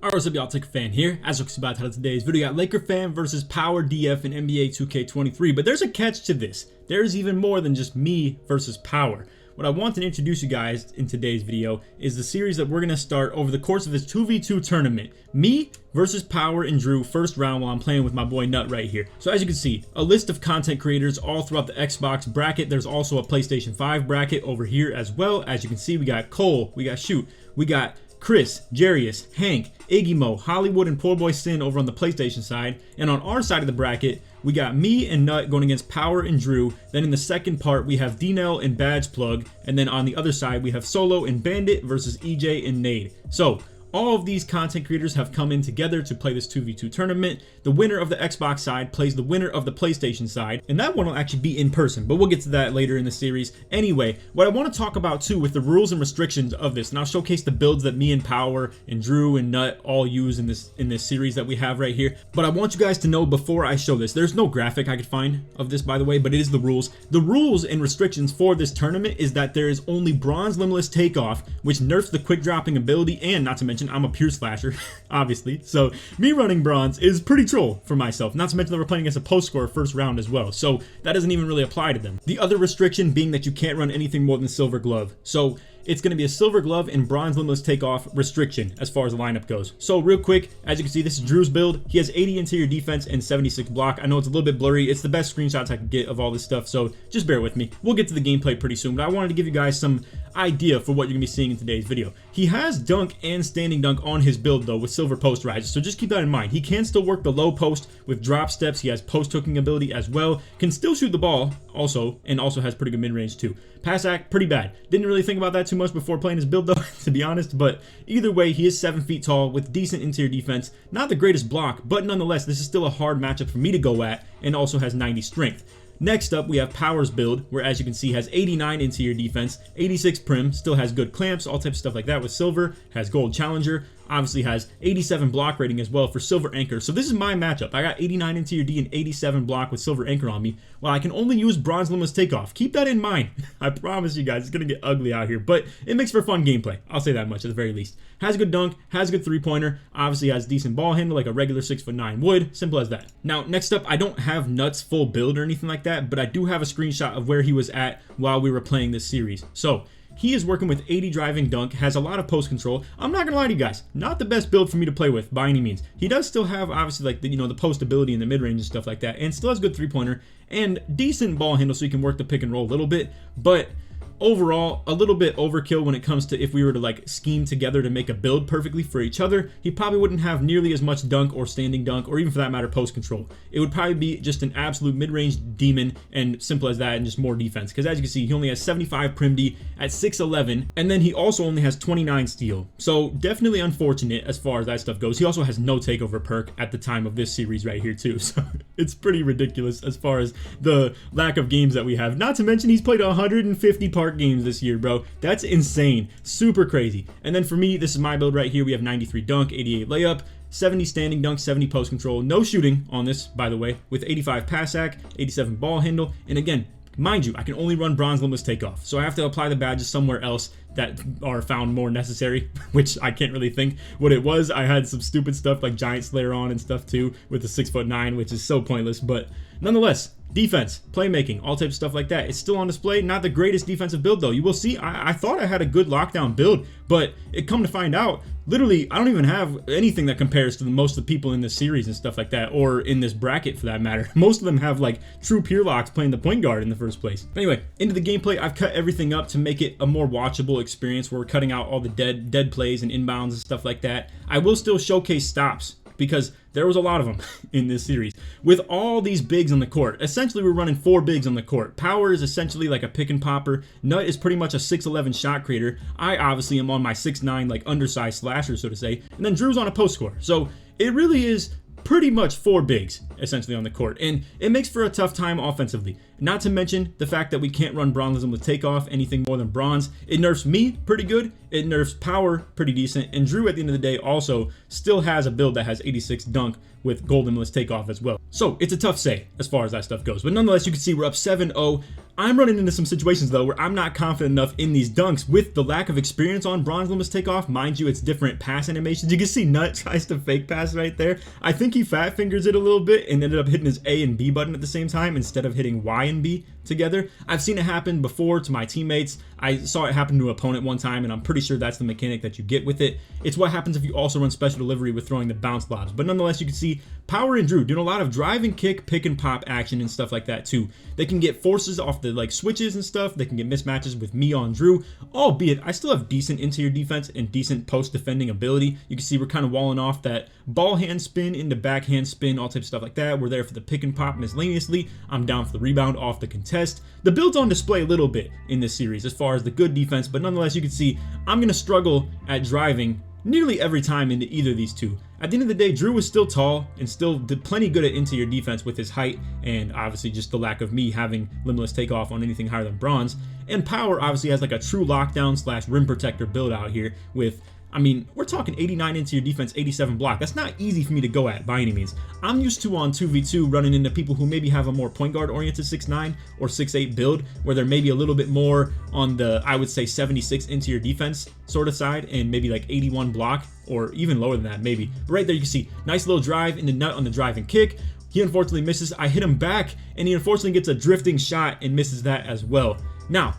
Alright, what's up y'all, Lakerfan here. As you can see by the title of today's video, got Lakerfan vs Power Df in NBA 2K23, but there's a catch to this. There's even more than just me versus Power. What I want to introduce you guys in today's video is the series that we're going to start over the course of this 2v2 tournament. Me versus Power and Drew, first round, while I'm playing with my boy Nut right here. So as you can see, a list of content creators all throughout the Xbox bracket. There's also a PlayStation 5 bracket over here as well. As you can see, we got Cole, we got Shoot, we got Chris, Jarius, Hank, Iggy Mo, Hollywood, and Poor Boy Sin over on the PlayStation side. And on our side of the bracket, we got me and Nut going against Power and Drew. Then in the second part, we have D-Nell and Badge Plug. And then on the other side, we have Solo and Bandit versus EJ and Nade. So all of these content creators have come in together to play this 2v2 tournament. The winner of the Xbox side plays the winner of the PlayStation side, and that one will actually be in person, but we'll get to that later in the series. Anyway, what I want to talk about too with the rules and restrictions of this, and I'll showcase the builds that me and Power and Drew and Nut all use in this series that we have right here. But I want you guys to know before I show this, there's no graphic I could find of this, by the way, but it is the rules. The rules and restrictions for this tournament is that there is only bronze limitless takeoff, which nerfs the quick dropping ability, and not to mention I'm a pure slasher, obviously, so me running bronze is pretty troll for myself, not to mention that we're playing against a post score first round as well, so that doesn't even really apply to them. The other restriction being that you can't run anything more than silver glove, so it's going to be a silver glove and bronze limitless takeoff restriction as far as the lineup goes. So real quick, as you can see, this is Drew's build. He has 80 interior defense and 76 block. I know it's a little bit blurry. It's the best screenshots I can get of all this stuff, so just bear with me. We'll get to the gameplay pretty soon, but I wanted to give you guys some idea for what you're going to be seeing in today's video. He has dunk and standing dunk on his build though with silver post rises, so just keep that in mind. He can still work the low post with drop steps. He has post hooking ability as well. Can still shoot the ball also, and also has pretty good mid-range too. Pass act, pretty bad. Didn't really think about that too much before playing his build though, to be honest, but either way, he is 7 feet tall with decent interior defense. Not the greatest block, but nonetheless, this is still a hard matchup for me to go at, and also has 90 strength. Next up, we have Power's build, where as you can see, has 89 interior defense, 86 prim, still has good clamps, all types of stuff like that with silver, has gold challenger, obviously has 87 block rating as well for silver anchor. So this is my matchup. I got 89 interior D and 87 block with silver anchor on me, while I can only use bronze limitless takeoff. Keep that in mind. I promise you guys, it's gonna get ugly out here, but it makes for fun gameplay. I'll say that much at the very least. Has a good dunk, has a good three-pointer, obviously has decent ball handle like a regular 6'9" would. Simple as that. Now, next up, I don't have Nut's full build or anything like that, but I do have a screenshot of where he was at while we were playing this series. So he is working with 80 driving dunk, has a lot of post control. I'm not gonna lie to you guys, not the best build for me to play with by any means. He does still have obviously like the post ability in the mid range and stuff like that, and still has good three-pointer and decent ball handle, so you can work the pick and roll a little bit, but overall a little bit overkill when it comes to if we were to like scheme together to make a build perfectly for each other. He probably wouldn't have nearly as much dunk or standing dunk, or even for that matter post control. It would probably be just an absolute mid-range demon, and simple as that, and just more defense, because as you can see, he only has 75 prim D at 6'11", and then he also only has 29 steal, so definitely unfortunate as far as that stuff goes. He also has no takeover perk at the time of this series right here too, so it's pretty ridiculous as far as the lack of games that we have. Not to mention he's played 150 park games this year, bro. That's insane. Super crazy. And then for me, this is my build right here. We have 93 dunk, 88 layup, 70 standing dunk, 70 post control. No shooting on this, by the way, with 85 pass act, 87 ball handle. And again, mind you, I can only run bronze limitless takeoff, so I have to apply the badges somewhere else that are found more necessary, which I can't really think what it was. I had some stupid stuff like Giant Slayer on and stuff too with the 6'9", which is so pointless, but nonetheless, defense, playmaking, all types of stuff like that. It's still on display. Not the greatest defensive build though. You will see, I thought I had a good lockdown build, but it come to find out, literally, I don't even have anything that compares to most of the people in this series and stuff like that, or in this bracket for that matter. Most of them have like true pure locks playing the point guard in the first place. Anyway, into the gameplay, I've cut everything up to make it a more watchable experience, where we're cutting out all the dead plays and inbounds and stuff like that. I will still showcase stops, because there was a lot of them in this series. With all these bigs on the court, essentially we're running 4 bigs on the court. Power is essentially like a pick and popper. Nut is pretty much a 6'11" shot creator. I obviously am on my 6'9", like undersized slasher, so to say. And then Drew's on a post score. So it really is pretty much 4 bigs essentially on the court, and it makes for a tough time offensively. Not to mention the fact that we can't run bronzism with takeoff anything more than bronze. It nerfs me pretty good. It nerfs power pretty decent. And Drew at the end of the day also still has a build that has 86 dunk with gold limitless takeoff as well. So it's a tough say as far as that stuff goes. But nonetheless, you can see we're up 7-0. I'm running into some situations though where I'm not confident enough in these dunks with the lack of experience on bronze limitless takeoff. Mind you, it's different pass animations. You can see Nut tries to fake pass right there. I think he fat fingers it a little bit and ended up hitting his A and B button at the same time instead of hitting Y and B together. I've seen it happen before to my teammates. I saw it happen to an opponent one time, and I'm pretty sure that's the mechanic that you get with it. It's what happens if you also run special delivery with throwing the bounce lobs. But nonetheless, you can see Power and Drew doing a lot of drive and kick, pick and pop action and stuff like that too. They can get forces off the like switches and stuff. They can get mismatches with me on Drew, albeit I still have decent interior defense and decent post defending ability. You can see we're kind of walling off that ball hand spin into backhand spin, all types of stuff like that. We're there for the pick and pop miscellaneously. I'm down for the rebound off the contest. The build's on display a little bit in this series as far as the good defense, but nonetheless, you can see I'm going to struggle at driving nearly every time into either of these two. At the end of the day, Drew was still tall and still did plenty good at interior defense with his height, and obviously just the lack of me having limitless takeoff on anything higher than bronze. And Power obviously has like a true lockdown slash rim protector build out here with, I mean, we're talking 89 interior defense, 87 block. That's not easy for me to go at by any means. I'm used to on 2v2 running into people who maybe have a more point guard oriented 6'9 or 6'8 build, where they're maybe a little bit more on the, I would say 76 interior defense sort of side and maybe like 81 block or even lower than that maybe. But right there you can see nice little drive into Nut on the drive and kick. He unfortunately misses. I hit him back and he unfortunately gets a drifting shot and misses that as well. Now,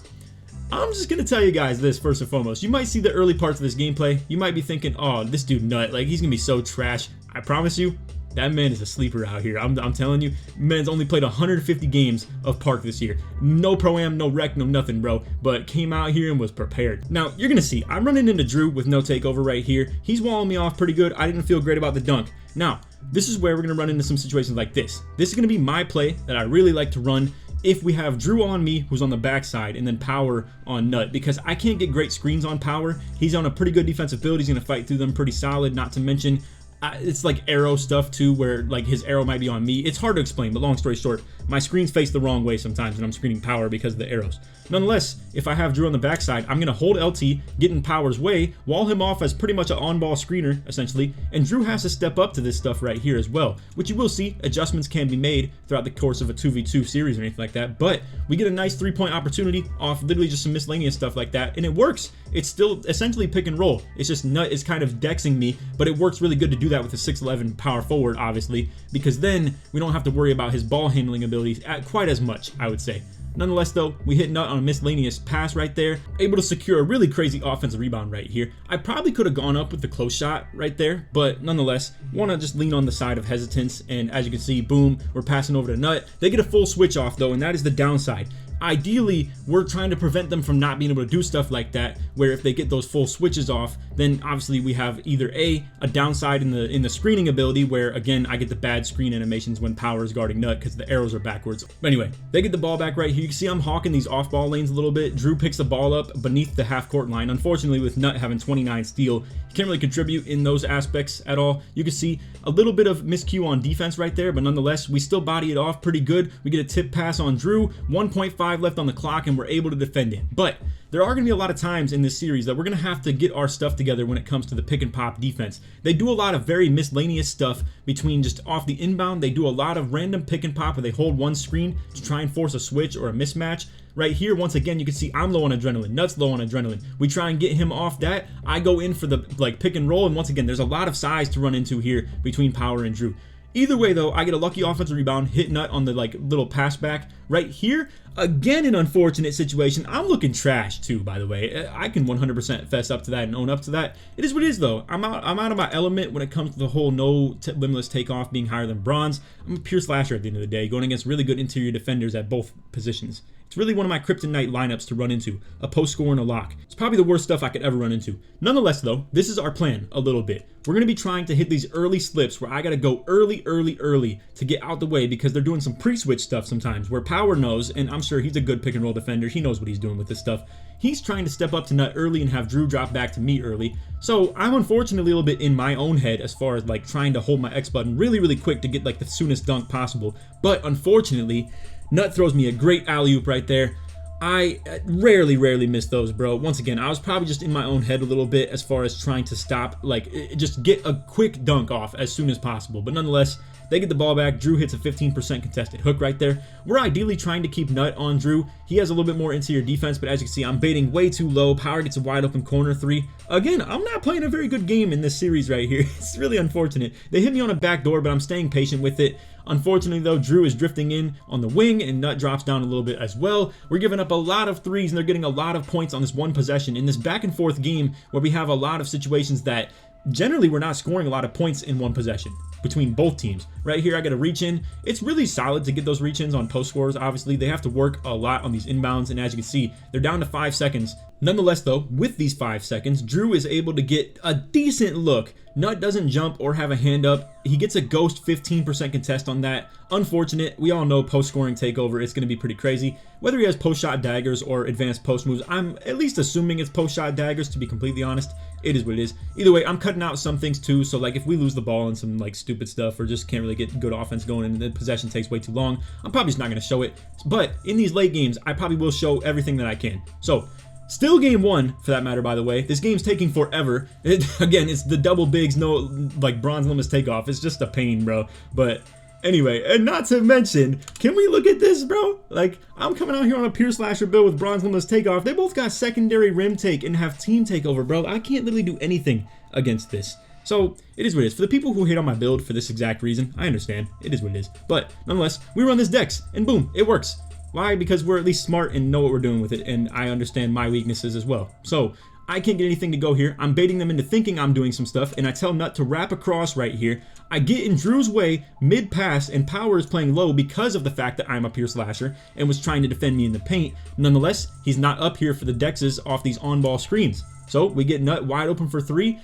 I'm just gonna tell you guys this first and foremost. You might see the early parts of this gameplay. You might be thinking, oh, this dude Nut, like he's gonna be so trash. I promise you, that man is a sleeper out here. I'm telling you, man's only played 150 games of Park this year. No pro-am, no rec, no nothing, bro. But came out here and was prepared. Now, you're gonna see, I'm running into Drew with no takeover right here. He's walling me off pretty good. I didn't feel great about the dunk. Now, this is where we're gonna run into some situations like this. This is gonna be my play that I really like to run if we have Drew on me, who's on the backside, and then Power on Nut, because I can't get great screens on Power. He's on a pretty good defensive build. He's going to fight through them pretty solid, not to mention it's like arrow stuff too, where like his arrow might be on me. It's hard to explain, but long story short, my screens face the wrong way sometimes when I'm screening Power because of the arrows. Nonetheless, if I have Drew on the backside, I'm going to hold LT, get in Power's way, wall him off as pretty much an on-ball screener, essentially, and Drew has to step up to this stuff right here as well, which you will see adjustments can be made throughout the course of a 2v2 series or anything like that, but we get a nice three-point opportunity off literally just some miscellaneous stuff like that, and it works. It's still essentially pick and roll. It's just Nut is kind of dexing me, but it works really good to do that with a 6'11 power forward, obviously, because then we don't have to worry about his ball handling abilities quite as much, I would say. Nonetheless though, we hit Nut on a miscellaneous pass right there, able to secure a really crazy offensive rebound right here. I probably could have gone up with the close shot right there, but nonetheless, want to just lean on the side of hesitance, and as you can see, boom, we're passing over to Nut. They get a full switch off though, and that is the downside. Ideally, we're trying to prevent them from not being able to do stuff like that, where if they get those full switches off, then obviously we have either a downside in the screening ability, where again I get the bad screen animations when Power is guarding Nut because the arrows are backwards. But anyway, they get the ball back right here. You can see I'm hawking these off-ball lanes a little bit. Drew picks the ball up beneath the half-court line. Unfortunately, with Nut having 29 steal, he can't really contribute in those aspects at all. You can see a little bit of miscue on defense right there, but nonetheless, we still body it off pretty good. We get a tip pass on Drew, 1.5 left on the clock, and we're able to defend it. But there are going to be a lot of times in this series that we're going to have to get our stuff together when it comes to the pick and pop defense. They do a lot of very miscellaneous stuff between just off the inbound. They do a lot of random pick and pop where they hold one screen to try and force a switch or a mismatch. Right here, once again, you can see I'm low on adrenaline. Nut's low on adrenaline. We try and get him off that. I go in for the pick and roll, and once again, there's a lot of size to run into here between Power and Drew. Either way though, I get a lucky offensive rebound, hit Nut on the little pass back right here. Again, an unfortunate situation. I'm looking trash too, by the way. I can 100% fess up to that and own up to that. It is what it is though. I'm out of my element when it comes to the whole limitless takeoff being higher than bronze. I'm a pure slasher at the end of the day, going against really good interior defenders at both positions. It's really one of my kryptonite lineups to run into, a post score and a lock. It's probably the worst stuff I could ever run into. Nonetheless though, this is our plan a little bit. we're going to be trying to hit these early slips where I got to go early to get out the way, because they're doing some pre-switch stuff sometimes where Power knows, and I'm sure he's a good pick and roll defender. He knows what he's doing with this stuff. He's trying to step up to Nut early and have Drew drop back to me early. So I'm unfortunately a little bit in my own head as far as like trying to hold my X button really quick to get like the soonest dunk possible. But unfortunately, Nut throws me a great alley-oop right there. I rarely miss those, bro. Once again, I was probably just in my own head a little bit as far as trying to stop, like, just get a quick dunk off as soon as possible. But nonetheless, they get the ball back. Drew hits a 15% contested hook right there. We're ideally trying to keep Nut on Drew. He has a little bit more interior defense, but as you can see, I'm baiting way too low. Power gets a wide open corner three. Again, I'm not playing a very good game in this series right here. It's really unfortunate. They hit me on a back door, but I'm staying patient with it. Unfortunately, though, Drew is drifting in on the wing, and Nut drops down a little bit as well. We're giving up a lot of threes, and they're getting a lot of points on this one possession in this back and forth game where we have a lot of situations that generally we're not scoring a lot of points in one possession between both teams. Right here, I got to reach in. It's really solid to get those reach ins on post scores. Obviously, they have to work a lot on these inbounds, and as you can see, they're down to 5 seconds. Nonetheless, though, with these 5 seconds, Drew is able to get a decent look. Nut doesn't jump or have a hand up. He gets a ghost 15% contest on that. Unfortunate. We all know post scoring takeover, it's going to be pretty crazy. Whether he has post shot daggers or advanced post moves, I'm at least assuming it's post shot daggers, to be completely honest. It is what it is. Either way, I'm cutting out some things too. So like if we lose the ball and some like stupid stuff or just can't really get good offense going and the possession takes way too long, I'm probably just not going to show it. But in these late games, I probably will show everything that I can. So still game 1 for that matter, by the way. This game's taking forever. Again, it's the double bigs, no like bronze limits takeoff. It's just a pain, bro. But anyway, and not to mention, can we look at this, bro? Like, I'm coming out here on a pure slasher build with bronze limits takeoff. They both got secondary rim take and have team takeover, bro. I can't literally do anything against this. So it is what it is. For the people who hate on my build for this exact reason, I understand. It is what it is. But nonetheless, we run this Dex, and boom, it works. Why? Because we're at least smart and know what we're doing with it, and I understand my weaknesses as well. So I can't get anything to go here. I'm baiting them into thinking I'm doing some stuff, and I tell Nut to wrap across right here. I get in Drew's way mid-pass, and Power is playing low because of the fact that I'm a pure slasher and was trying to defend me in the paint. Nonetheless, he's not up here for the Dexes off these on-ball screens. So we get Nut wide open for 3.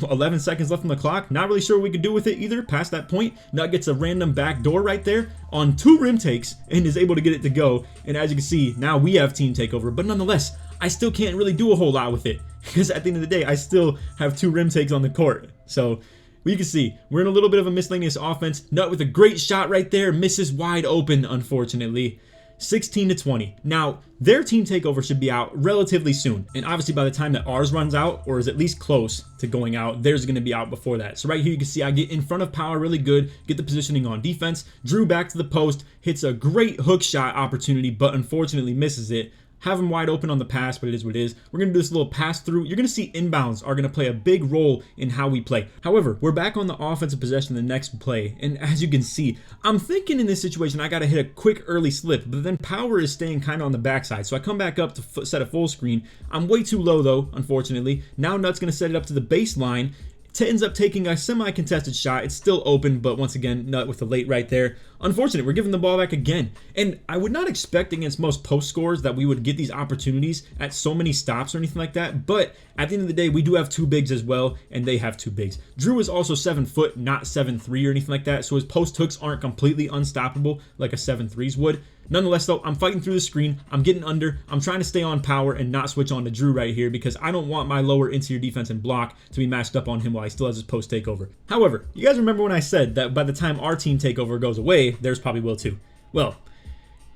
11 seconds left on the clock. Not really sure what we could do with it either past that point. Nut gets a random back door right there on 2 rim takes and is able to get it to go. And as you can see, now we have team takeover. But nonetheless, I still can't really do a whole lot with it because at the end of the day, I still have 2 rim takes on the court. So you can see we're in a little bit of a miscellaneous offense. Nut with a great shot right there, misses wide open, unfortunately. 16-20. Now, their team takeover should be out relatively soon. And obviously by the time that ours runs out, or is at least close to going out, theirs is going to be out before that. So right here you can see I get in front of Power really good, get the positioning on defense. Drew back to the post, hits a great hook shot opportunity, but unfortunately misses it. Have him wide open on the pass, but it is what it is. We're going to do this little pass through. You're going to see inbounds are going to play a big role in how we play. However, we're back on the offensive possession the next play. And as you can see, I'm thinking in this situation, I got to hit a quick early slip, but then Power is staying kind of on the backside. So I come back up to set a full screen. I'm way too low though, unfortunately. Now Nut's going to set it up to the baseline. Ends up taking a semi-contested shot. It's still open, but once again, Nut with the late right there. Unfortunate, we're giving the ball back again. And I would not expect against most post scores that we would get these opportunities at so many stops or anything like that. But at the end of the day, we do have 2 bigs as well, and they have 2 bigs. Drew is also 7 foot, not 7'3" or anything like that. So his post hooks aren't completely unstoppable like a 7'3's would. Nonetheless, though, I'm fighting through the screen. I'm getting under. I'm trying to stay on Power and not switch on to Drew right here because I don't want my lower interior defense and block to be matched up on him while he still has his post takeover. However, you guys remember when I said that by the time our team takeover goes away, theirs probably will too. Well,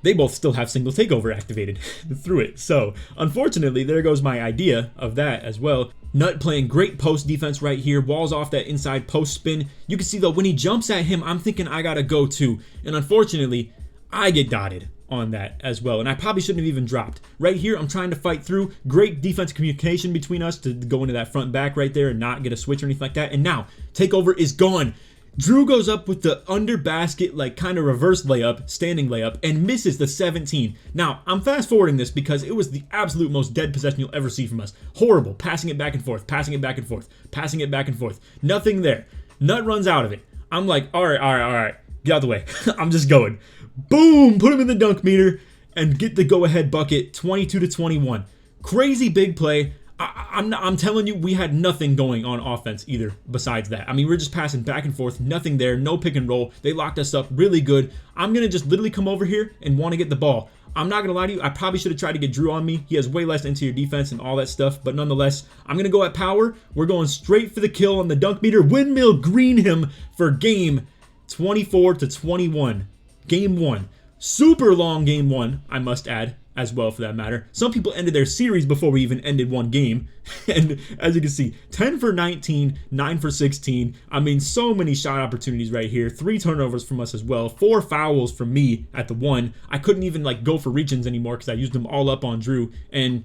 they both still have single takeover activated through it. So, unfortunately, there goes my idea of that as well. Nut playing great post defense right here. Walls off that inside post spin. You can see, though, when he jumps at him, I'm thinking I gotta go too. And unfortunately, I get dotted on that as well, and I probably shouldn't have even dropped. Right here, I'm trying to fight through. Great defense communication between us to go into that front back right there and not get a switch or anything like that. And now, takeover is gone. Drew goes up with the under basket, like kind of reverse layup, standing layup, and misses the 17. Now, I'm fast forwarding this because it was the absolute most dead possession you'll ever see from us. Horrible. Passing it back and forth, passing it back and forth, passing it back and forth. Nothing there. Nut runs out of it. I'm like, all right. Get out of the way. I'm just going. Boom! Put him in the dunk meter and get the go-ahead bucket, 22-21. Crazy big play. I'm telling you, we had nothing going on offense either besides that. I mean, we're just passing back and forth, nothing there, no pick and roll. They locked us up really good. I'm going to just literally come over here and want to get the ball. I'm not going to lie to you, I probably should have tried to get Drew on me. He has way less interior defense and all that stuff, but nonetheless, I'm going to go at power. We're going straight for the kill on the dunk meter. Windmill green him for game 24-21. Game 1. Super long game 1, I must add, as well for that matter. Some people ended their series before we even ended one game. And as you can see, 10 for 19, 9 for 16. I mean, so many shot opportunities right here. 3 turnovers from us as well. 4 fouls from me at the 1. I couldn't even like go for reach-ins anymore because I used them all up on Drew. And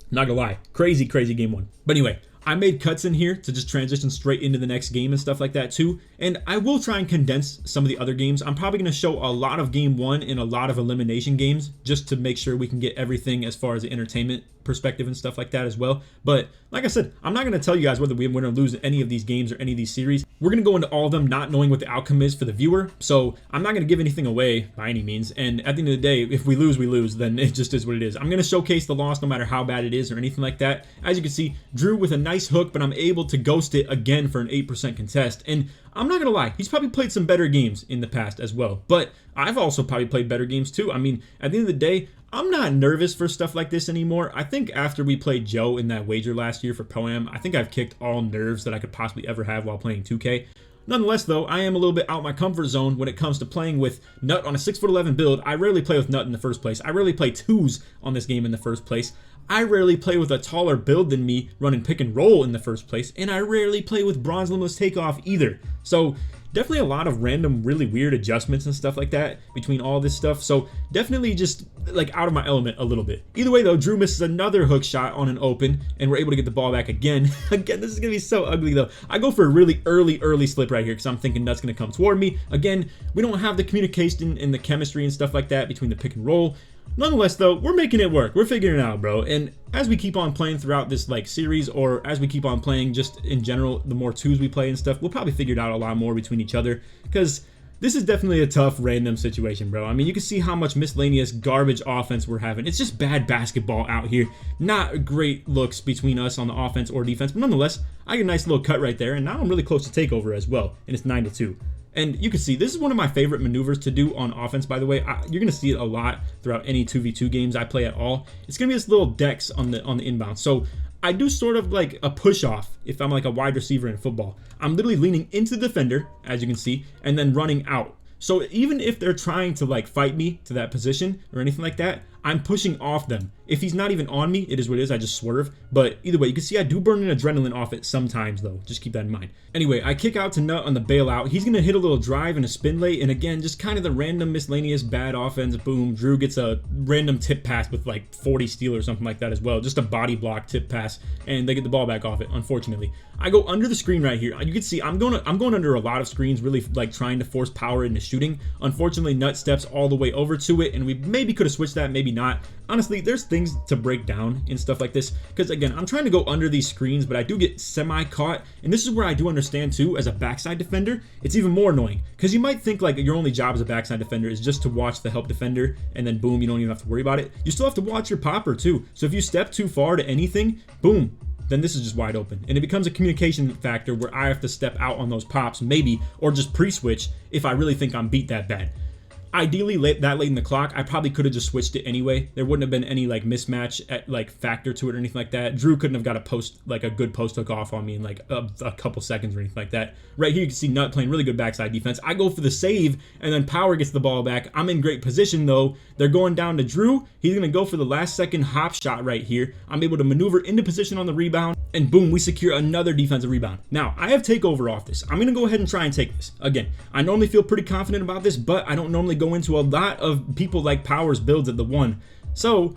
not gonna lie, crazy game 1. But anyway, I made cuts in here to just transition straight into the next game and stuff like that too. And I will try and condense some of the other games. I'm probably going to show a lot of game 1 and a lot of elimination games just to make sure we can get everything as far as the entertainment perspective and stuff like that as well. But like I said, I'm not going to tell you guys whether we win or lose any of these games or any of these series. We're going to go into all of them not knowing what the outcome is for the viewer. So I'm not going to give anything away by any means. And at the end of the day, if we lose, then it just is what it is. I'm going to showcase the loss no matter how bad it is or anything like that. As you can see, Drew with a nice hook, but I'm able to ghost it again for an 8% contest. And I'm not going to lie, he's probably played some better games in the past as well. But I've also probably played better games too. I mean, at the end of the day, I'm not nervous for stuff like this anymore. I think after we played Joe in that wager last year for Pro-Am, I think I've kicked all nerves that I could possibly ever have while playing 2K. Nonetheless, though, I am a little bit out my comfort zone when it comes to playing with Nut on a 6'11" build. I rarely play with Nut in the first place. I rarely play 2s on this game in the first place. I rarely play with a taller build than me running pick and roll in the first place. And I rarely play with Bronze Limitless Takeoff either. So definitely a lot of random, really weird adjustments and stuff like that between all this stuff. So definitely just like out of my element a little bit. Either way though, Drew misses another hook shot on an open and we're able to get the ball back again. Again, this is going to be so ugly though. I go for a really early slip right here because I'm thinking Nut's going to come toward me. Again, we don't have the communication and the chemistry and stuff like that between the pick and roll. Nonetheless though, we're making it work. We're figuring it out, bro. And as we keep on playing throughout this like series, or as we keep on playing just in general, the more 2s we play and stuff, we'll probably figure it out a lot more between each other, because this is definitely a tough random situation, bro. I mean, you can see how much miscellaneous garbage offense we're having. It's just bad basketball out here. Not great looks between us on the offense or defense, but nonetheless, I get a nice little cut right there, and now I'm really close to takeover as well, and it's 9-2. And you can see this is one of my favorite maneuvers to do on offense, by the way. You're going to see it a lot throughout any 2v2 games I play at all. It's going to be this little dex on the inbound. So I do sort of like a push off if I'm like a wide receiver in football. I'm literally leaning into the defender, as you can see, and then running out. So even if they're trying to like fight me to that position or anything like that, I'm pushing off them. If he's not even on me, it is what it is. I just swerve. But either way, you can see I do burn an adrenaline off it sometimes, though. Just keep that in mind. Anyway, I kick out to Nut on the bailout. He's going to hit a little drive and a spin late. And again, just kind of the random miscellaneous bad offense. Boom. Drew gets a random tip pass with like 40 steal or something like that as well. Just a body block tip pass. And they get the ball back off it, unfortunately. I go under the screen right here. You can see I'm going under a lot of screens, really like trying to force power into shooting. Unfortunately, Nut steps all the way over to it. And we maybe could have switched that, maybe not. Honestly, there's things to break down in stuff like this, because again, I'm trying to go under these screens, but I do get semi-caught, and this is where I do understand too, as a backside defender, it's even more annoying, because you might think like your only job as a backside defender is just to watch the help defender, and then boom, you don't even have to worry about it. You still have to watch your popper too, so if you step too far to anything, boom, then this is just wide open, and it becomes a communication factor where I have to step out on those pops, maybe, or just pre-switch if I really think I'm beat that bad. Ideally, that late in the clock, I probably could have just switched it anyway. There wouldn't have been any like mismatch at like factor to it or anything like that. Drew couldn't have got a good post hook off on me in like a couple seconds or anything like that. Right here, you can see Nut playing really good backside defense. I go for the save, and then Power gets the ball back. I'm in great position though. They're going down to Drew. He's gonna go for the last second hop shot right here. I'm able to maneuver into position on the rebound, and boom, we secure another defensive rebound. Now, I have takeover off this. I'm gonna go ahead and try and take this. Again, I normally feel pretty confident about this, but I don't normally go into a lot of people like Power's builds at the 1. So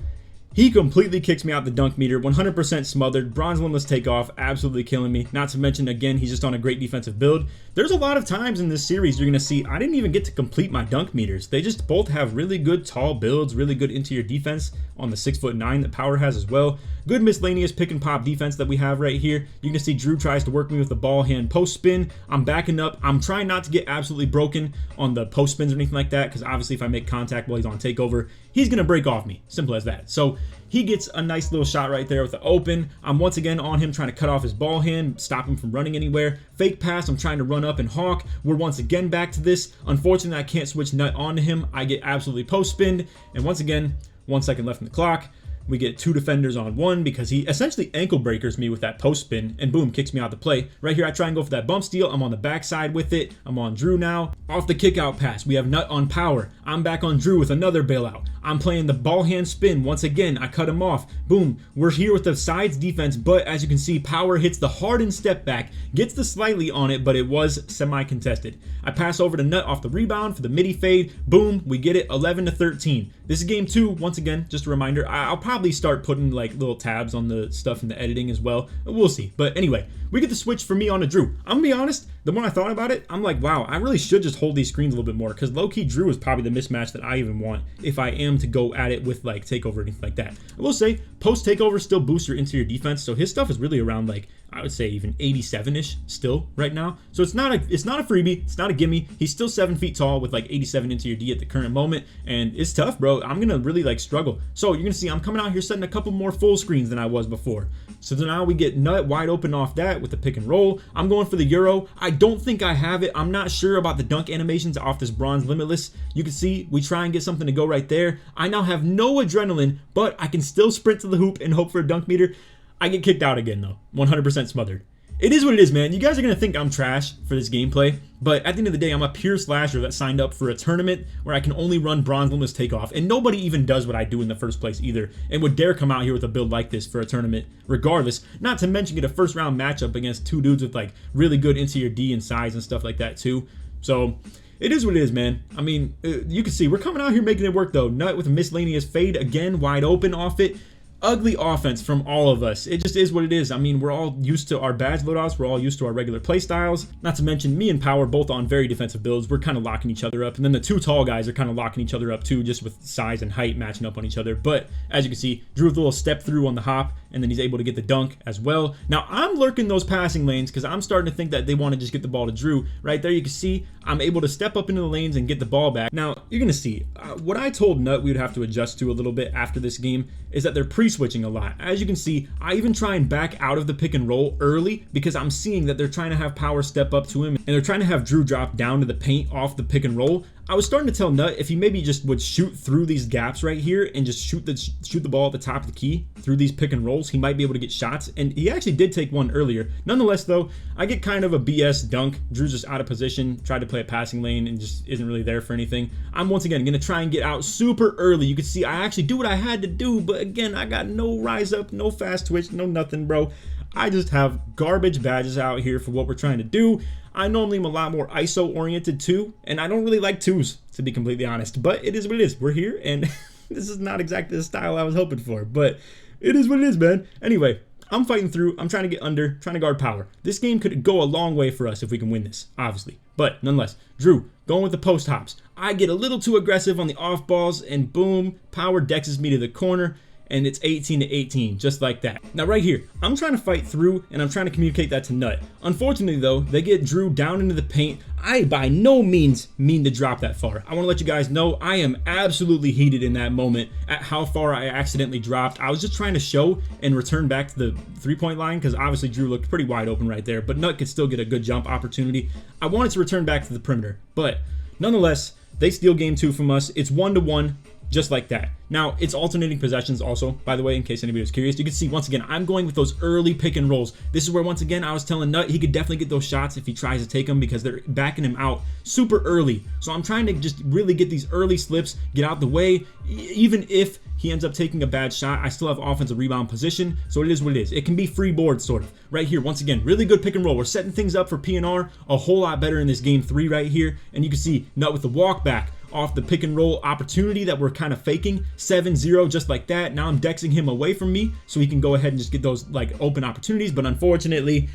he completely kicks me out the dunk meter, 100% smothered, Bronze Limitless Takeoff, absolutely killing me. Not to mention, again, he's just on a great defensive build. There's a lot of times in this series you're going to see I didn't even get to complete my dunk meters. They just both have really good tall builds, really good interior defense on the 6'9" that Power has as well. Good miscellaneous pick and pop defense that we have right here. You can see Drew tries to work me with the ball hand post spin. I'm backing up. I'm trying not to get absolutely broken on the post spins or anything like that, because obviously if I make contact while he's on takeover, he's going to break off me. Simple as that. So He gets a nice little shot right there with the open. I'm once again on him trying to cut off his ball hand, stop him from running anywhere. Fake pass, I'm trying to run up and hawk. We're once again back to this. Unfortunately, I can't switch nut onto him. I get absolutely post spinned, and once again, 1 second left in the clock. We get 2 defenders on 1 because he essentially ankle breakers me with that post spin and boom, kicks me out the play. Right here, I try and go for that bump steal. I'm on the backside with it. I'm on Drew now. Off the kick out pass, we have Nut on Power. I'm back on Drew with another bailout. I'm playing the ball hand spin. Once again, I cut him off. Boom, we're here with the sides defense, but as you can see, Power hits the hardened step back, gets the slightly on it, but it was semi-contested. I pass over to Nut off the rebound for the midi fade. Boom, we get it 11-13. This is game 2. Once again, just a reminder, I'll probably start putting like little tabs on the stuff in the editing as well. We'll see. But anyway, we get the switch for me onto Drew. I'm gonna be honest, the more I thought about it, I'm like, wow, I really should just hold these screens a little bit more because low-key Drew is probably the mismatch that I even want if I am to go at it with like takeover or anything like that. I will say, post takeover still boosts your interior defense, so his stuff is really around like, I would say even 87-ish still right now. So it's not a freebie, it's not a gimme. He's still 7 feet tall with like 87 interior D at the current moment, and it's tough, bro. I'm gonna really like struggle. So you're gonna see I'm coming out here setting a couple more full screens than I was before. So now we get Nut wide open off that with the pick and roll. I'm going for the Euro. I don't think I have it. I'm not sure about the dunk animations off this bronze limitless. You can see we try and get something to go right there. I now have no adrenaline, but I can still sprint to the hoop and hope for a dunk meter. I get kicked out again though, 100% smothered. It is what it is, man. You guys are gonna think I'm trash for this gameplay, but at the end of the day, I'm a pure slasher that signed up for a tournament where I can only run bronze limitless takeoff, and nobody even does what I do in the first place either, and would dare come out here with a build like this for a tournament regardless. Not to mention get a first round matchup against 2 dudes with like really good interior D and size and stuff like that too. So it is what it is, man. I mean, you can see we're coming out here making it work though. Nut with a miscellaneous fade again, wide open off it. Ugly offense from all of us. It just is what it is. I mean, we're all used to our badge loadouts. We're all used to our regular play styles. Not to mention me and Power both on very defensive builds. We're kind of locking each other up. And then the 2 tall guys are kind of locking each other up too, just with size and height matching up on each other. But as you can see, Drew with a little step through on the hop, and then he's able to get the dunk as well. Now I'm lurking those passing lanes because I'm starting to think that they want to just get the ball to Drew. Right there you can see I'm able to step up into the lanes and get the ball back. Now you're going to see what I told Nut we would have to adjust to a little bit after this game is that they're pre-switching a lot. As you can see, I even try and back out of the pick and roll early because I'm seeing that they're trying to have Power step up to him and they're trying to have Drew drop down to the paint off the pick and roll. I was starting to tell Nut if he maybe just would shoot through these gaps right here and just shoot the ball at the top of the key through these pick and rolls, he might be able to get shots, and he actually did take one earlier. Nonetheless though, I get kind of a BS dunk. Drew's just out of position, tried to play a passing lane and just isn't really there for anything. I'm once again gonna try and get out super early. You can see I actually do what I had to do, but again, I got no rise up, no fast twitch, no nothing, bro. I just have garbage badges out here for what we're trying to do. I normally am a lot more ISO oriented too, and I don't really like 2s, to be completely honest, but it is what it is. We're here, and this is not exactly the style I was hoping for, but it is what it is, man. Anyway, I'm fighting through. I'm trying to get under, trying to guard Power. This game could go a long way for us if we can win this, obviously, but nonetheless, Drew going with the post hops. I get a little too aggressive on the off balls, and boom, Power dexes me to the corner. And it's 18-18, just like that. Now right here, I'm trying to fight through and I'm trying to communicate that to Nut. Unfortunately though, they get Drew down into the paint. I by no means mean to drop that far. I wanna let you guys know I am absolutely heated in that moment at how far I accidentally dropped. I was just trying to show and return back to the 3-point line because obviously Drew looked pretty wide open right there, but Nut could still get a good jump opportunity. I wanted to return back to the perimeter, but nonetheless, they steal game 2 from us. It's 1-1. Just like that. Now, it's alternating possessions also, by the way, in case anybody was curious. You can see, once again, I'm going with those early pick and rolls. This is where, once again, I was telling Nut he could definitely get those shots if he tries to take them because they're backing him out super early. So I'm trying to just really get these early slips, get out the way. Even if he ends up taking a bad shot, I still have offensive rebound position, so it is what it is. It can be free board, sort of. Right here, once again, really good pick and roll. We're setting things up for PNR a whole lot better in this game 3 right here, and you can see Nut with the walk back off the pick and roll opportunity that we're kind of faking. 7-0, just like that. Now I'm dexing him away from me so he can go ahead and just get those like open opportunities, but unfortunately,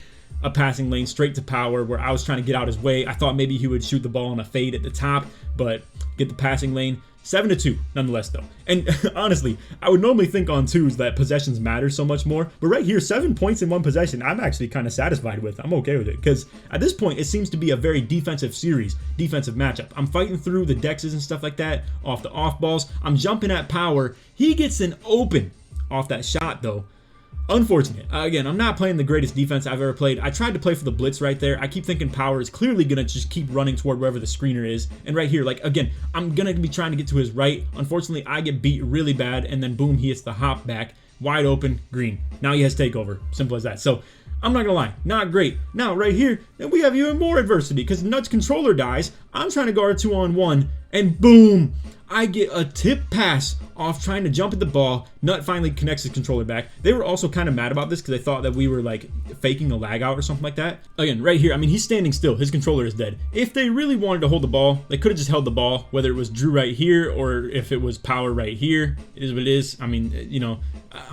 a passing lane straight to Power where I was trying to get out his way. I thought maybe he would shoot the ball on a fade at the top, but get the passing lane. 7-2 nonetheless though. And honestly, I would normally think on 2s that possessions matter so much more, but right here, 7 points in 1 possession, I'm actually kind of satisfied with. I'm okay with it because at this point it seems to be a very defensive series, defensive matchup. I'm fighting through the dexes and stuff like that off the off balls. I'm jumping at Power. He gets an open off that shot though. Unfortunate. Again, I'm not playing the greatest defense I've ever played. I tried to play for the blitz right there. I keep thinking Power is clearly going to just keep running toward wherever the screener is. And right here, like, again, I'm going to be trying to get to his right. Unfortunately, I get beat really bad. And then, boom, he hits the hop back. Wide open, green. Now he has takeover. Simple as that. So, I'm not going to lie. Not great. Now, right here, we have even more adversity because Nut's controller dies. I'm trying to guard 2-on-1. And boom! I get a tip pass off trying to jump at the ball. Nut finally connects his controller back. They were also kind of mad about this because they thought that we were like faking a lag out or something like that. Again, right here, I mean, he's standing still. His controller is dead. If they really wanted to hold the ball, they could have just held the ball, whether it was Drew right here or if it was Power right here. It is what it is. I mean, you know,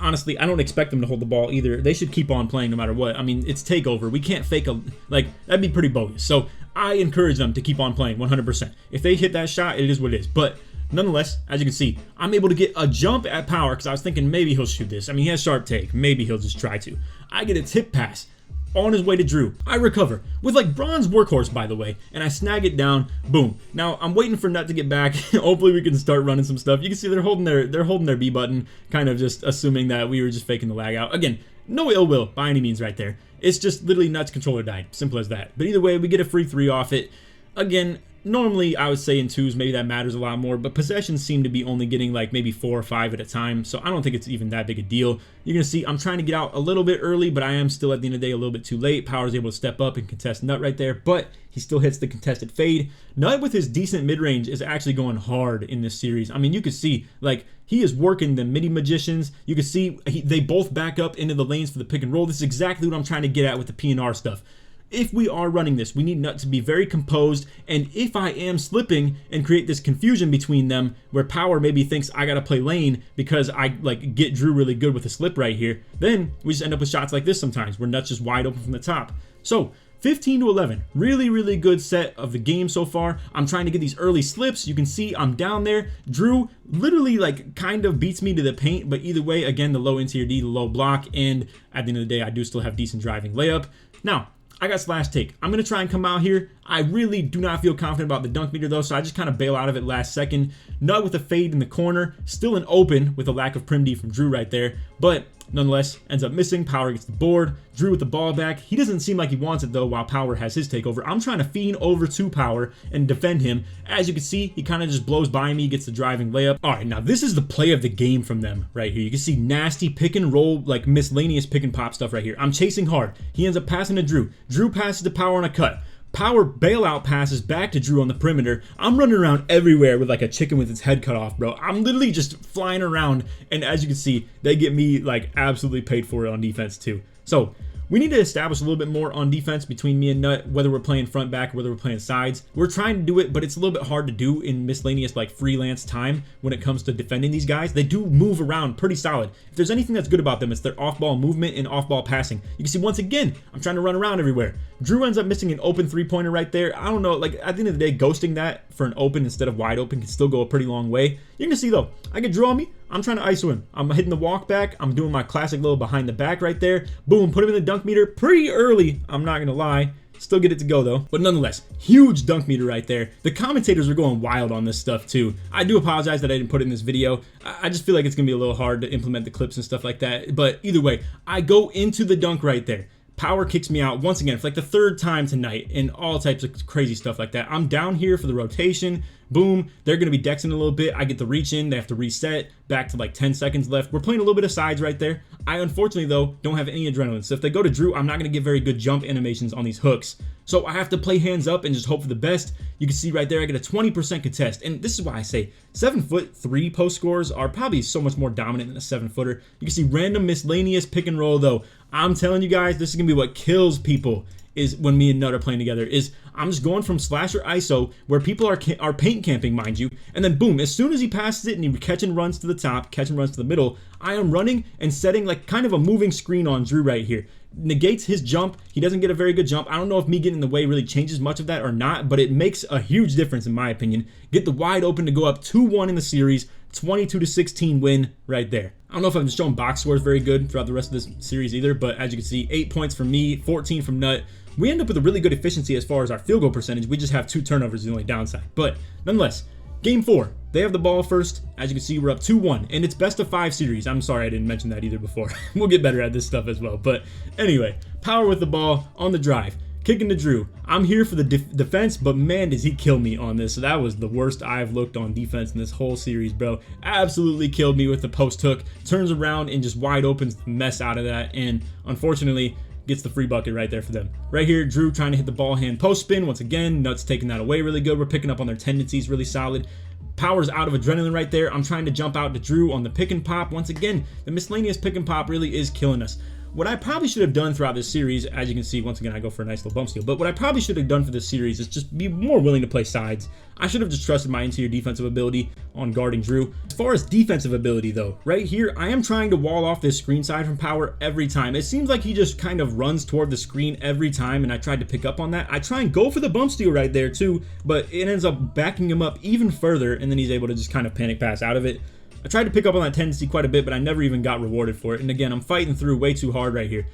honestly, I don't expect them to hold the ball either. They should keep on playing no matter what. I mean, it's takeover. We can't fake a, like, that'd be pretty bogus. So I encourage them to keep on playing 100%. If they hit that shot, it is what it is. But nonetheless, as you can see, I'm able to get a jump at Power because I was thinking maybe he'll shoot this. I mean, he has sharp take. Maybe he'll just try to. I get a tip pass on his way to Drew. I recover with like bronze workhorse, by the way, and I snag it down. Boom. Now I'm waiting for Nut to get back. Hopefully we can start running some stuff. You can see they're holding their B button, kind of just assuming that we were just faking the lag out. Again, no ill will by any means right there. It's just literally Nut's controller died. Simple as that. But either way, we get a free 3 off it. Again, normally I would say in twos, maybe that matters a lot more, but possessions seem to be only getting like maybe 4 or 5 at a time, so I don't think it's even that big a deal. You're gonna see I'm trying to get out a little bit early, but I am still at the end of the day a little bit too late. Power's able to step up and contest Nut right there, but he still hits the contested fade. Nut with his decent mid-range is actually going hard in this series. I mean, you can see like he is working the midi magicians. You can see they both back up into the lanes for the pick and roll. This is exactly what I'm trying to get at with the PNR stuff. If we are running this, we need Nut to be very composed, and if I am slipping and create this confusion between them where Power maybe thinks I gotta play lane because I like get Drew really good with a slip right here, then we just end up with shots like this sometimes where Nut's just wide open from the top. So 15-11, really good set of the game so far. I'm trying to get these early slips. You can see I'm down there. Drew literally like kind of beats me to the paint, but either way, again, the low interior D, the low block, and at the end of the day, I do still have decent driving layup. Now, I got slash take. I'm going to try and come out here. I really do not feel confident about the dunk meter though, so I just kind of bail out of it last second. Nut with a fade in the corner. Still an open with a lack of prim D from Drew right there, but nonetheless ends up missing. Power gets the board. Drew with the ball back. He doesn't seem like he wants it though while Power has his takeover. I'm trying to fiend over to Power and defend him. As you can see, he kind of just blows by me, gets the driving layup. All right, now this is the play of the game from them right here. You can see nasty pick and roll, like miscellaneous pick and pop stuff right here. I'm chasing hard. He ends up passing to Drew. Drew passes to Power on a cut. Power bailout passes back to Drew on the perimeter. I'm running around everywhere with like a chicken with its head cut off, bro. I'm literally just flying around, and as you can see, they get me like absolutely paid for it on defense too. So we need to establish a little bit more on defense between me and Nut, whether we're playing front back or whether we're playing sides. We're trying to do it, but it's a little bit hard to do in miscellaneous like freelance time when it comes to defending these guys. They do move around pretty solid. If there's anything that's good about them, it's their off-ball movement and off-ball passing. You can see once again, I'm trying to run around everywhere. Drew ends up missing an open three-pointer right there. I don't know, like at the end of the day, ghosting that for an open instead of wide open can still go a pretty long way. You're gonna see though, I get Drew on me. I'm trying to ISO him. I'm hitting the walk back. I'm doing my classic little behind the back right there. Boom, put him in the dunk meter pretty early. I'm not gonna lie. Still get it to go though. But nonetheless, huge dunk meter right there. The commentators are going wild on this stuff too. I do apologize that I didn't put it in this video. I just feel like it's gonna be a little hard to implement the clips and stuff like that. But either way, I go into the dunk right there. Power kicks me out once again for like the 3rd time tonight and all types of crazy stuff like that. I'm down here for the rotation. Boom, they're going to be dexing a little bit. I get the reach in. They have to reset back to like 10 seconds left. We're playing a little bit of sides right there. I unfortunately, though, don't have any adrenaline. So if they go to Drew, I'm not going to get very good jump animations on these hooks. So I have to play hands up and just hope for the best. You can see right there, I get a 20% contest. And this is why I say 7'3" post scores are probably so much more dominant than a 7-footer. You can see random miscellaneous pick and roll, though. I'm telling you guys, this is going to be what kills people. Is when me and Nut are playing together, is I'm just going from slasher ISO where people are paint camping, mind you, and then boom, as soon as he passes it and he catch and runs to the top, catch and runs to the middle, I am running and setting like kind of a moving screen on Drew right here. Negates his jump. He doesn't get a very good jump. I don't know if me getting in the way really changes much of that or not, but it makes a huge difference in my opinion. Get the wide open to go up 2-1 in the series, 22-16 win right there. I don't know if I'm just showing box scores very good throughout the rest of this series either, but as you can see, 8 points from me, 14 from Nut. We end up with a really good efficiency as far as our field goal percentage. We just have 2 turnovers is the only downside. But nonetheless, Game 4. They have the ball first. As you can see, we're up 2-1, and it's best of 5 series. I'm sorry I didn't mention that either before. We'll get better at this stuff as well. But anyway, Power with the ball on the drive. Kicking to Drew. I'm here for the defense, but man, does he kill me on this. So that was the worst I've looked on defense in this whole series, bro. Absolutely killed me with the post hook. Turns around and just wide opens the mess out of that. And unfortunately, gets the free bucket right there for them. Right here, Drew trying to hit the ball hand post spin. Once again, Nuts taking that away really good. We're picking up on their tendencies really solid. Power's out of adrenaline right there. I'm trying to jump out to Drew on the pick and pop. Once again, the miscellaneous pick and pop really is killing us. What I probably should have done throughout this series, as you can see, once again, I go for a nice little bump steal, but what I probably should have done for this series is just be more willing to play sides. I should have just trusted my interior defensive ability on guarding Drew. As far as defensive ability though, right here, I am trying to wall off this screen side from Power every time. It seems like he just kind of runs toward the screen every time, and I tried to pick up on that. I try and go for the bump steal right there too, but it ends up backing him up even further, and then he's able to just kind of panic pass out of it. I tried to pick up on that tendency quite a bit, but I never even got rewarded for it. And again, I'm fighting through way too hard right here.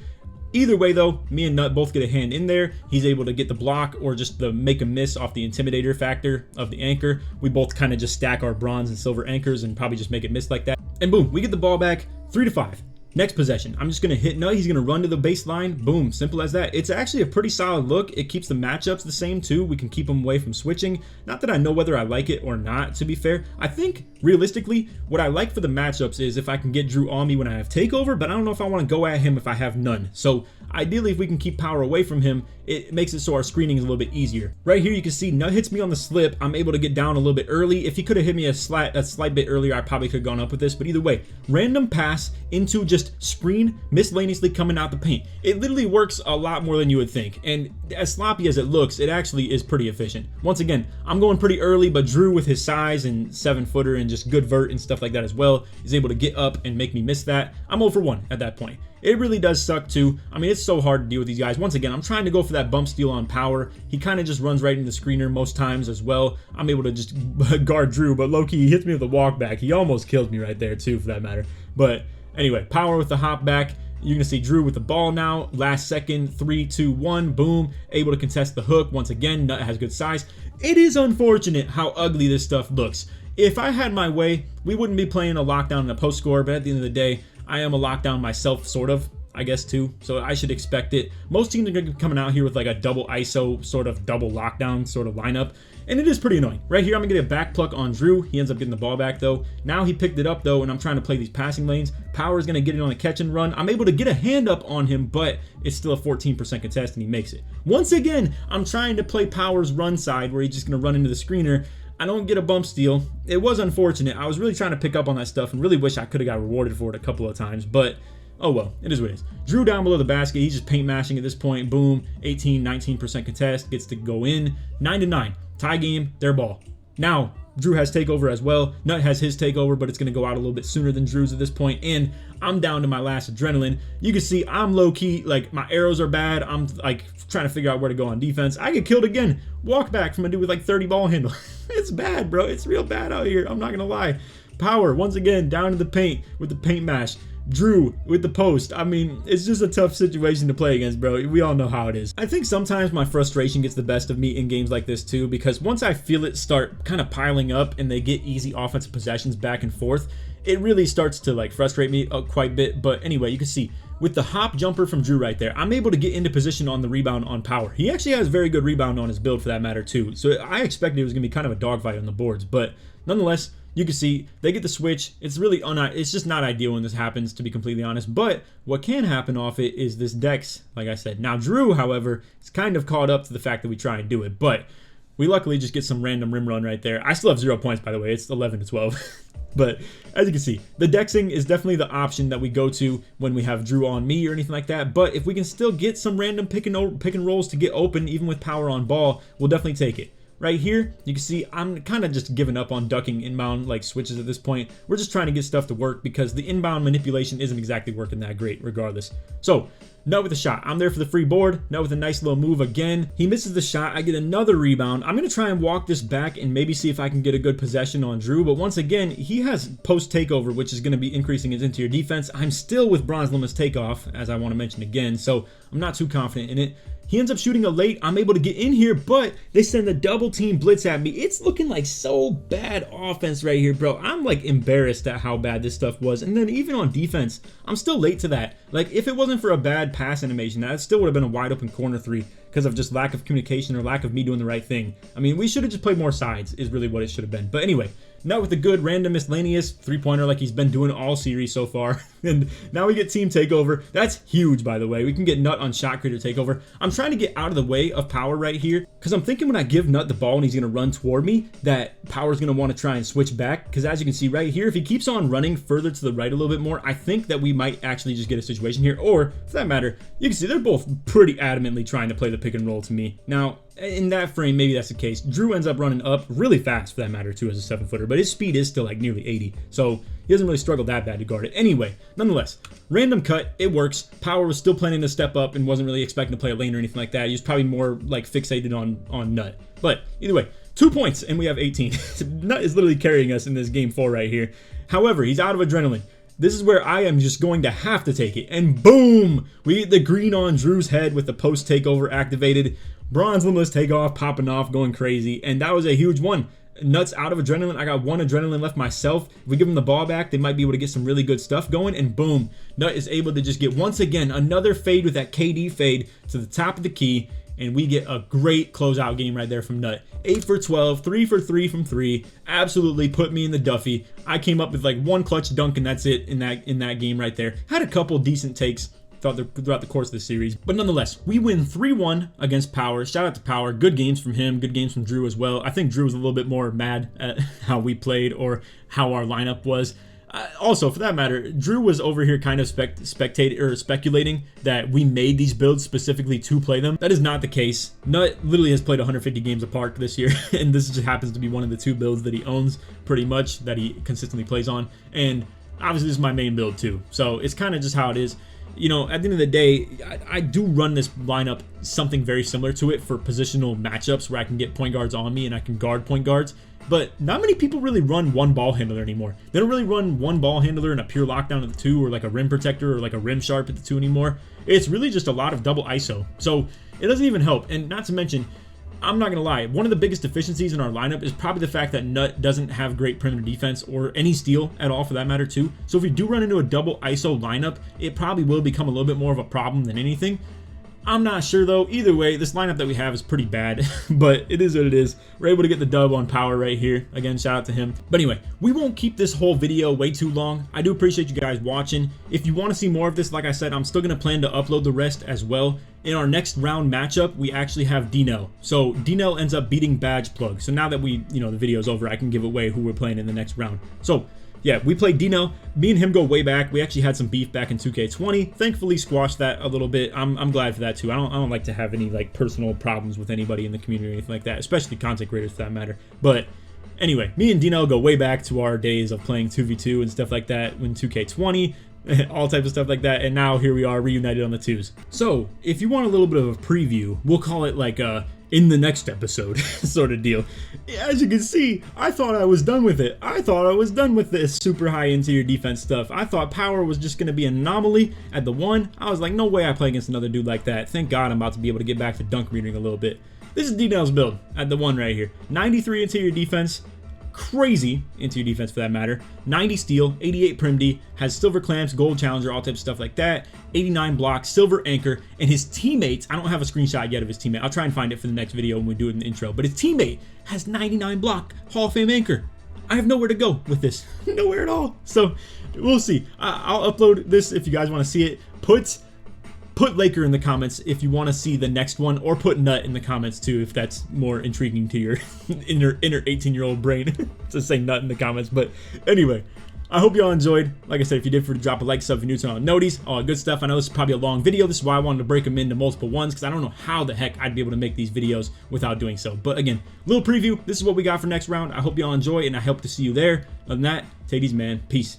Either way though, me and Nut both get a hand in there. He's able to get the block or just the make a miss off the intimidator factor of the anchor. We both kind of just stack our bronze and silver anchors and probably just make it miss like that. And boom, we get the ball back 3-5. Next possession, I'm just going to hit Nut. He's going to run to the baseline. Boom, simple as that. It's actually a pretty solid look. It keeps the matchups the same too. We can keep them away from switching. Not that I know whether I like it or not, to be fair. I think, realistically, what I like for the matchups is if I can get Drew on me when I have takeover, but I don't know if I want to go at him if I have none. So ideally, if we can keep Power away from him, it makes it so our screening is a little bit easier. Right here, you can see Nut hits me on the slip. I'm able to get down a little bit early. If he could have hit me a slight bit earlier, I probably could have gone up with this. But either way, random pass into just screen miscellaneously coming out the paint. It literally works a lot more than you would think. And as sloppy as it looks, it actually is pretty efficient. Once again, I'm going pretty early, but Drew with his size and 7-footer and just good vert and stuff like that as well is able to get up and make me miss that. I'm 0 for 1 at that point. It really does suck too. I mean, it's so hard to deal with these guys. Once again, I'm trying to go for that bump steal on Power. He kind of just runs right into the screener most times as well. I'm able to just guard Drew, but low-key, he hits me with a walk back. He almost killed me right there too, for that matter. But anyway, Power with the hop back. You're gonna see Drew with the ball now. Last second, 3, 2, 1, boom. Able to contest the hook. Once again, Nut has good size. It is unfortunate how ugly this stuff looks. If I had my way, we wouldn't be playing a lockdown and a post score, but at the end of the day, I am a lockdown myself, sort of, I guess too, so I should expect it. Most teams are going to be coming out here with like a double ISO, sort of double lockdown sort of lineup, and it is pretty annoying. Right here, I'm going to get a back pluck on Drew. He ends up getting the ball back though. Now he picked it up though, and I'm trying to play these passing lanes. Power is going to get it on a catch and run. I'm able to get a hand up on him, but it's still a 14% contest, and he makes it. Once again, I'm trying to play Power's run side, where he's just going to run into the screener. I don't get a bump steal. It was unfortunate. I was really trying to pick up on that stuff and really wish I could have got rewarded for it a couple of times, but oh well, it is what it is. Drew down below the basket. He's just paint mashing at this point. Boom, 19% contest, gets to go in. 9-9, tie game, their ball. Now, Drew has takeover as well. Nut has his takeover, but it's going to go out a little bit sooner than Drew's at this point, and I'm down to my last adrenaline. You can see I'm low-key, like, my arrows are bad. I'm, like, trying to figure out where to go on defense. I get killed again. Walk back from a dude with, like, 30 ball handle. It's bad, bro. It's real bad out here. I'm not going to lie. Power, once again, down to the paint with the paint mash. Drew with the post. I mean, it's just a tough situation to play against, bro. We all know how it is. I think sometimes my frustration gets the best of me in games like this too, because once I feel it start kind of piling up and they get easy offensive possessions back and forth, it really starts to like frustrate me quite a bit. But anyway, you can see with the hop jumper from Drew right there, I'm able to get into position on the rebound on Power. He actually has very good rebound on his build for that matter too. So I expected it was gonna be kind of a dogfight on the boards, but nonetheless, you can see they get the switch. It's really it's just not ideal when this happens, to be completely honest. But what can happen off it is this Dex, like I said. Now Drew, however, is kind of caught up to the fact that we try and do it, but we luckily just get some random rim run right there. I still have 0 points, by the way. It's 11-12. But as you can see, the dexing is definitely the option that we go to when we have Drew on me or anything like that. But if we can still get some random pick and rolls to get open, even with Power on ball, we'll definitely take it. Right here, you can see I'm kind of just giving up on ducking inbound like switches at this point. We're just trying to get stuff to work because the inbound manipulation isn't exactly working that great regardless. So, Nut with a shot. I'm there for the free board. Nut with a nice little move again. He misses the shot. I get another rebound. I'm going to try and walk this back and maybe see if I can get a good possession on Drew. But once again, he has post takeover, which is going to be increasing his interior defense. I'm still with bronze limits takeoff, as I want to mention again. So I'm not too confident in it. He ends up shooting a late. I'm able to get in here, but they send the double team blitz at me. It's looking like so bad offense right here, bro. I'm like embarrassed at how bad this stuff was. And then even on defense, I'm still late to that. Like, if it wasn't for a bad pass animation, that still would have been a wide open corner 3 because of just lack of communication or lack of me doing the right thing. I mean, we should have just played more sides is really what it should have been. But anyway, Nut with a good random miscellaneous 3-pointer like he's been doing all series so far. And now we get team takeover. That's huge, by the way. We can get Nut on shot creator takeover. I'm trying to get out of the way of Power right here because I'm thinking when I give Nut the ball and he's going to run toward me that Power's going to want to try and switch back, because as you can see right here, if he keeps on running further to the right a little bit more, I think that we might actually just get a situation here. Or for that matter, you can see they're both pretty adamantly trying to play the pick and roll to me. Now, in that frame, maybe that's the case. Drew ends up running up really fast for that matter too as a 7-footer, but his speed is still like nearly 80, so he doesn't really struggle that bad to guard it. Anyway, nonetheless, random cut, it works. Power was still planning to step up and wasn't really expecting to play a lane or anything like that. He was probably more like fixated on Nut. But either way, 2 points and we have 18. Nut is literally carrying us in this game 4 right here. However, he's out of adrenaline. This is where I am just going to have to take it. And boom! We get the green on Drew's head with the post takeover activated. Bronze limitless takeoff, popping off, going crazy. And that was a huge one. Nuts out of adrenaline. I got 1 adrenaline left myself. If we give them the ball back, they might be able to get some really good stuff going. And boom, Nut is able to just get, once again, another fade with that KD fade to the top of the key. And we get a great closeout game right there from Nut. 8 for 12, 3 for 3 from 3. Absolutely put me in the Duffy. I came up with like 1 clutch dunk and that's it in that game right there. Had a couple decent takes throughout the course of the series, but nonetheless, we win 3-1 against Power. Shout out to Power. Good games from him. Good games from Drew as well. I think Drew was a little bit more mad at how we played or how our lineup was. Also, for that matter, Drew was over here kind of speculating that we made these builds specifically to play them. That is not the case. Nut literally has played 150 games of Park this year, and this just happens to be one of the 2 builds that he owns pretty much, that he consistently plays on. And obviously, this is my main build too, so it's kind of just how it is. You know, at the end of the day, I do run this lineup something very similar to it for positional matchups where I can get point guards on me and I can guard point guards. But not many people really run 1 ball handler anymore. They don't really run 1 ball handler and a pure lockdown at the 2, or like a rim protector or like a rim sharp at the 2 anymore. It's really just a lot of double ISO. So it doesn't even help. And not to mention, I'm not going to lie, one of the biggest deficiencies in our lineup is probably the fact that Nut doesn't have great perimeter defense or any steal at all for that matter too. So if we do run into a double ISO lineup, it probably will become a little bit more of a problem than anything. I'm not sure though. Either way, this lineup that we have is pretty bad, but it is what it is. We're able to get the dub on Power right here. Again, shout out to him. But anyway, we won't keep this whole video way too long. I do appreciate you guys watching. If you want to see more of this, like I said, I'm still going to plan to upload the rest as well. In our next round matchup, we actually have D-Nell. So D-Nell ends up beating Badge Plug. So now that the video's over, I can give away who we're playing in the next round. So yeah, we played D-Nell. Me and him go way back. We actually had some beef back in 2K20. Thankfully squashed that a little bit. I'm glad for that too. I don't like to have any like personal problems with anybody in the community or anything like that, especially content creators for that matter. But anyway, me and D-Nell go way back to our days of playing 2v2 and stuff like that when 2K20. All types of stuff like that, and now here we are reunited on the 2s. So if you want a little bit of a preview, we'll call it like in the next episode sort of deal. As you can see, I thought I was done with it. I thought I was done with this super high interior defense stuff. I thought Power was just going to be an anomaly at the 1. I was like, no way I play against another dude like that. Thank God I'm about to be able to get back to dunk reading a little bit. This is D-Nell's build at the 1 right here. 93 interior defense. Crazy interior defense for that matter. 90 steal, 88 prim D, has silver clamps, gold challenger, all types of stuff like that. 89 block, silver anchor, and his teammates, I don't have a screenshot yet of his teammate. I'll try and find it for the next video when we do it in the intro, but his teammate has 99 block, Hall of Fame anchor. I have nowhere to go with this. Nowhere at all. So we'll see. I'll upload this if you guys want to see it. Put Laker in the comments if you want to see the next one, or put Nut in the comments too if that's more intriguing to your inner 18-year-old brain to say Nut in the comments. But anyway, I hope y'all enjoyed. Like I said, if you did, drop a like, sub if you're new to noties, all good stuff. I know this is probably a long video. This is why I wanted to break them into multiple ones, because I don't know how the heck I'd be able to make these videos without doing so. But again, little preview. This is what we got for next round. I hope y'all enjoy, and I hope to see you there. Other than that, take these, man. Peace.